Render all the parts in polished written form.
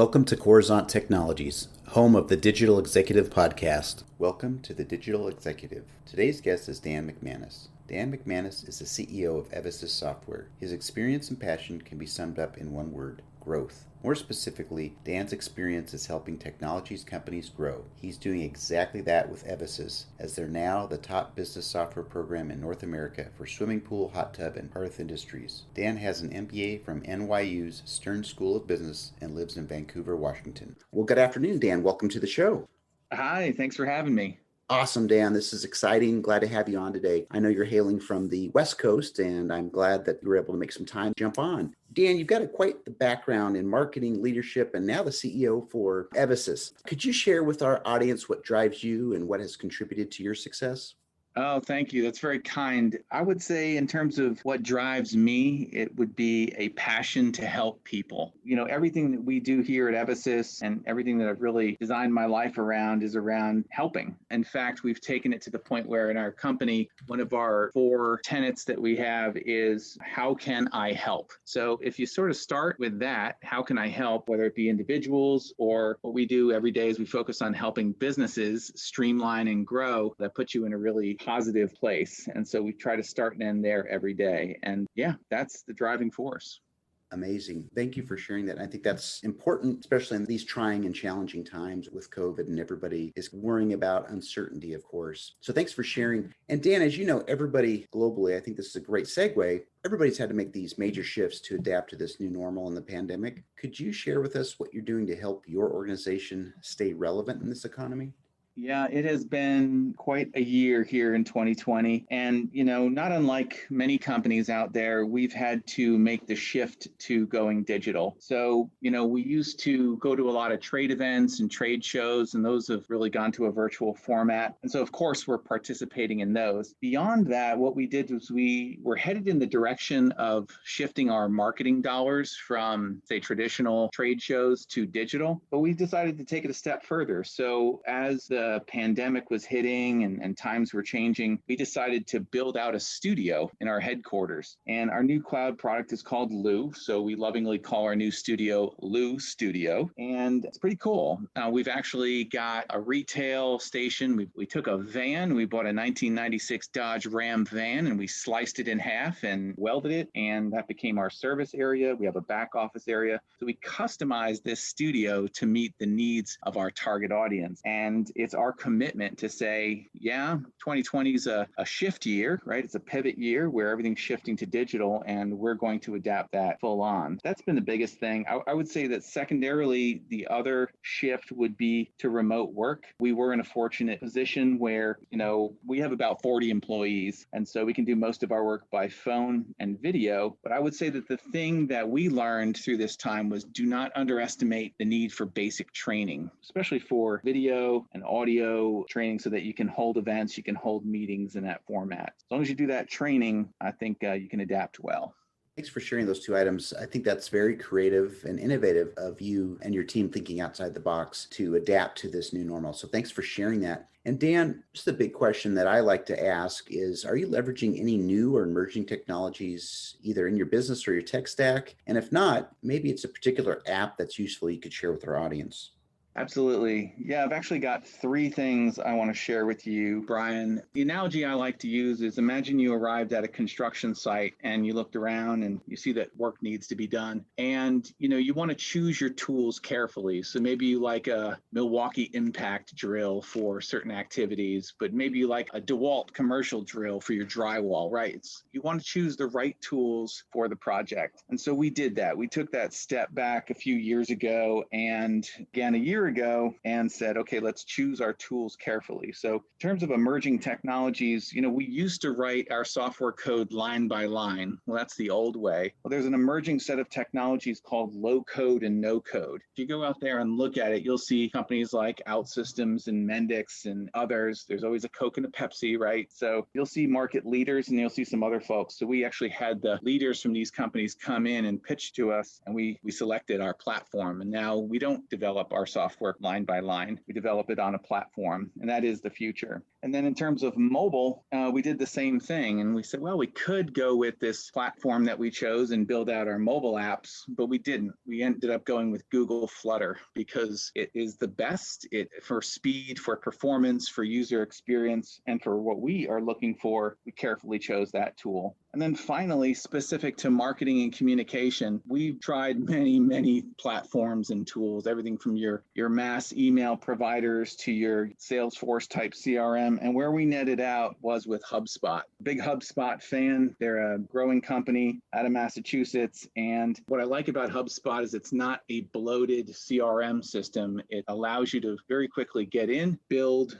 Welcome to Coruzant Technologies, home of the Digital Executive Podcast. Welcome to the Digital Executive. Today's guest is Dan McManus. Dan McManus is the CEO of Evosus Software. His experience and passion can be summed up in one word: growth. More specifically, Dan's experience is helping technologies companies grow. He's doing exactly that with Evosus, as they're now the top business software program in North America for swimming pool, hot tub, and hearth industries. Dan has an MBA from NYU's Stern School of Business and lives in Vancouver, Washington. Well, good afternoon, Dan. Welcome to the show. Hi, thanks for having me. Awesome, Dan. This is exciting. Glad to have you on today. I know you're hailing from the West Coast, and I'm glad that you were able to make some time to jump on. Dan, you've got quite the background in marketing, leadership, and now the CEO for Evosus. Could you share with our audience what drives you and what has contributed to your success? Oh, thank you. That's very kind. I would say in terms of what drives me, it would be a passion to help people. You know, everything that we do here at Evosus and everything that I've really designed my life around is around helping. In fact, we've taken it to the point where in our company, one of our 4 tenets that we have is, how can I help? So if you sort of start with that, how can I help, whether it be individuals or what we do every day is we focus on helping businesses streamline and grow, that puts you in a really positive place. And so we try to start and end there every day. And yeah, that's the driving force. Amazing. Thank you for sharing that. I think that's important, especially in these trying and challenging times with COVID, and everybody is worrying about uncertainty, of course. So thanks for sharing. And Dan, as you know, everybody globally, I think this is a great segue. Everybody's had to make these major shifts to adapt to this new normal in the pandemic. Could you share with us what you're doing to help your organization stay relevant in this economy? Yeah, it has been quite a year here in 2020. And, you know, not unlike many companies out there, we've had to make the shift to going digital. So, you know, we used to go to a lot of trade events and trade shows, and those have really gone to a virtual format. And so, of course, we're participating in those. Beyond that, what we did was we were headed in the direction of shifting our marketing dollars from, say, traditional trade shows to digital. But we decided to take it a step further. So as the pandemic was hitting and times were changing, we decided to build out a studio in our headquarters. And our new cloud product is called Lou. So we lovingly call our new studio Lou Studio. And it's pretty cool. We've actually got a retail station. We took a van. We bought a 1996 Dodge Ram van and we sliced it in half and welded it. And that became our service area. We have a back office area. So we customized this studio to meet the needs of our target audience. And it's our commitment to say, yeah, 2020 is a shift year, right? It's a pivot year where everything's shifting to digital, and we're going to adapt that full on. That's been the biggest thing. I would say that secondarily, the other shift would be to remote work. We were in a fortunate position where, you know, we have about 40 employees, and so we can do most of our work by phone and video. But I would say that the thing that we learned through this time was, do not underestimate the need for basic training, especially for video and audio training, so that you can hold events, you can hold meetings in that format. As long as you do that training, I think you can adapt well. Thanks for sharing those 2 items. I think that's very creative and innovative of you and your team thinking outside the box to adapt to this new normal. So thanks for sharing that. And Dan, just the big question that I like to ask is, are you leveraging any new or emerging technologies either in your business or your tech stack? And if not, maybe it's a particular app that's useful you could share with our audience. Absolutely. Yeah, I've actually got 3 things I want to share with you, Brian. The analogy I like to use is, imagine you arrived at a construction site and you looked around and you see that work needs to be done. And, you know, you want to choose your tools carefully. So maybe you like a Milwaukee impact drill for certain activities, but maybe you like a DeWalt commercial drill for your drywall, right? You want to choose the right tools for the project. And so we did that. We took that step back a few years ago and again, a year ago, and said, okay, let's choose our tools carefully. So in terms of emerging technologies, you know, we used to write our software code line by line. Well, that's the old way. Well, there's an emerging set of technologies called low code and no code. If you go out there and look at it, you'll see companies like OutSystems and Mendix and others. There's always a Coke and a Pepsi, right? So you'll see market leaders and you'll see some other folks. So we actually had the leaders from these companies come in and pitch to us, and we selected our platform. And now we don't develop our software software line by line. We develop it on a platform, and that is the future. And then in terms of mobile, we did the same thing. And we said, well, we could go with this platform that we chose and build out our mobile apps, but we didn't. We ended up going with Google Flutter because it is the best for speed, for performance, for user experience, and for what we are looking for. We carefully chose that tool. And then finally, specific to marketing and communication, we've tried many platforms and tools, everything from your mass email providers to your Salesforce type CRM. And where we netted out was with HubSpot. Big HubSpot fan. They're a growing company out of Massachusetts. And what I like about HubSpot is it's not a bloated CRM system. It allows you to very quickly get in, build.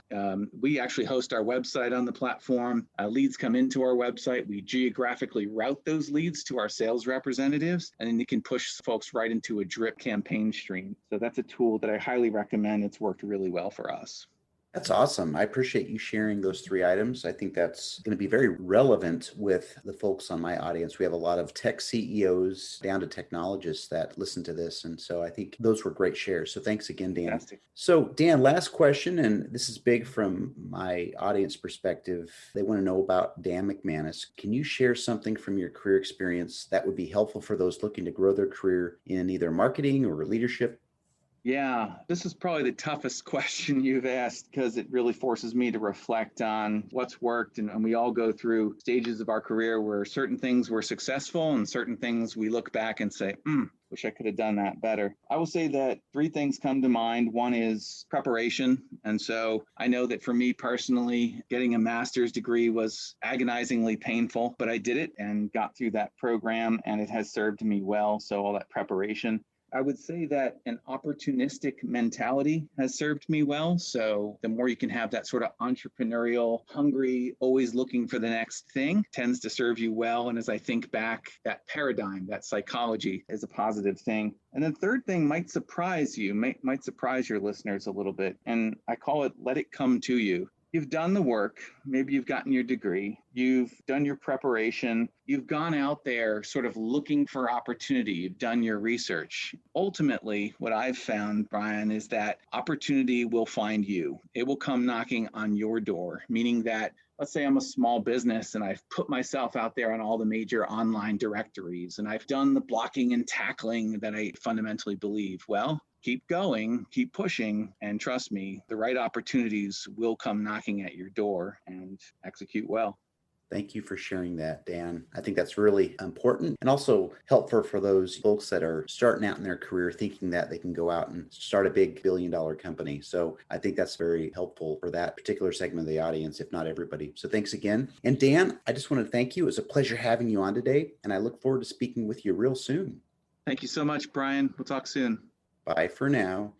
We actually host our website on the platform. Leads come into our website. We geographically route those leads to our sales representatives, and then you can push folks right into a drip campaign stream. So that's a tool that I highly recommend. It's worked really well for us. That's awesome. I appreciate you sharing those 3 items. I think that's going to be very relevant with the folks on my audience. We have a lot of tech CEOs down to technologists that listen to this. And so I think those were great shares. So thanks again, Dan. Fantastic. So Dan, last question, and this is big from my audience perspective. They want to know about Dan McManus. Can you share something from your career experience that would be helpful for those looking to grow their career in either marketing or leadership? Yeah, this is probably the toughest question you've asked because it really forces me to reflect on what's worked. And we all go through stages of our career where certain things were successful and certain things we look back and say, wish I could have done that better. I will say that 3 things come to mind. One is preparation. And so I know that for me personally, getting a master's degree was agonizingly painful, but I did it and got through that program and it has served me well. So all that preparation. I would say that an opportunistic mentality has served me well. So the more you can have that sort of entrepreneurial, hungry, always looking for the next thing tends to serve you well. And as I think back, that paradigm, that psychology is a positive thing. And the third thing might surprise you, might surprise your listeners a little bit. And I call it, let it come to you. You've done the work. Maybe you've gotten your degree. You've done your preparation. You've gone out there sort of looking for opportunity. You've done your research. Ultimately, what I've found, Brian, is that opportunity will find you. It will come knocking on your door, meaning that let's say I'm a small business and I've put myself out there on all the major online directories and I've done the blocking and tackling that I fundamentally believe. Well, keep going, keep pushing, and trust me, the right opportunities will come knocking at your door, and execute well. Thank you for sharing that, Dan. I think that's really important and also helpful for those folks that are starting out in their career thinking that they can go out and start a big billion-dollar company. So I think that's very helpful for that particular segment of the audience, if not everybody. So thanks again. And Dan, I just want to thank you. It was a pleasure having you on today, and I look forward to speaking with you real soon. Thank you so much, Brian. We'll talk soon. Bye for now.